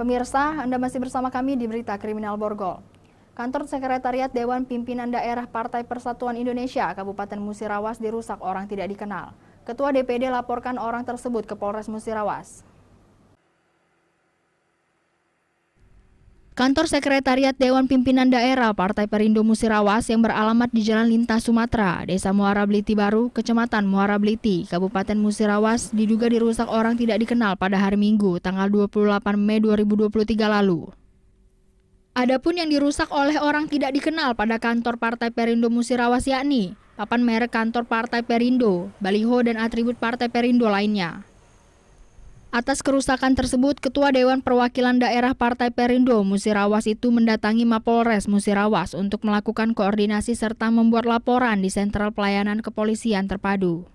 Pemirsa, Anda masih bersama kami di Berita Kriminal Borgol. Kantor Sekretariat Dewan Pimpinan Daerah Partai Persatuan Indonesia Kabupaten Musirawas dirusak orang tidak dikenal. Ketua DPD laporkan orang tersebut ke Polres Musirawas. Kantor Sekretariat Dewan Pimpinan Daerah Partai Perindo Musirawas yang beralamat di Jalan Lintas Sumatera, Desa Muara Bliti Baru, Kecamatan Muara Bliti, Kabupaten Musirawas diduga dirusak orang tidak dikenal pada hari Minggu, tanggal 28 Mei 2023 lalu. Adapun yang dirusak oleh orang tidak dikenal pada kantor Partai Perindo Musirawas yakni papan merek kantor Partai Perindo, baliho dan atribut Partai Perindo lainnya. Atas kerusakan tersebut, Ketua Dewan Perwakilan Daerah Partai Perindo Musirawas itu mendatangi Mapolres Musirawas untuk melakukan koordinasi serta membuat laporan di Sentral Pelayanan Kepolisian Terpadu.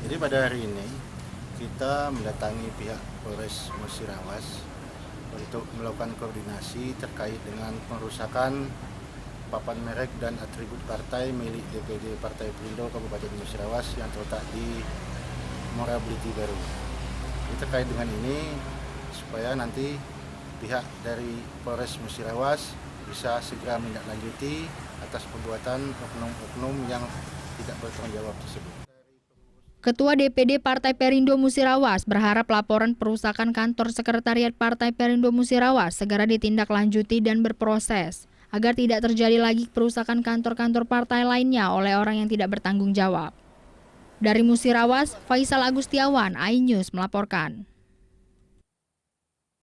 Jadi pada hari ini kita mendatangi pihak Polres Musirawas untuk melakukan koordinasi terkait dengan pengerusakan papan merek dan atribut partai milik DPD Partai Perindo Kabupaten Musirawas yang terletak di Muara Bliti Baru. Ini terkait dengan ini supaya nanti pihak dari Polres Musirawas bisa segera menindaklanjuti atas perbuatan oknum-oknum yang tidak bertanggung jawab tersebut. Ketua DPD Partai Perindo Musirawas berharap laporan perusakan kantor Sekretariat Partai Perindo Musirawas segera ditindaklanjuti dan berproses agar tidak terjadi lagi perusakan kantor-kantor partai lainnya oleh orang yang tidak bertanggung jawab. Dari Musirawas, Faisal Agustiawan, iNews melaporkan.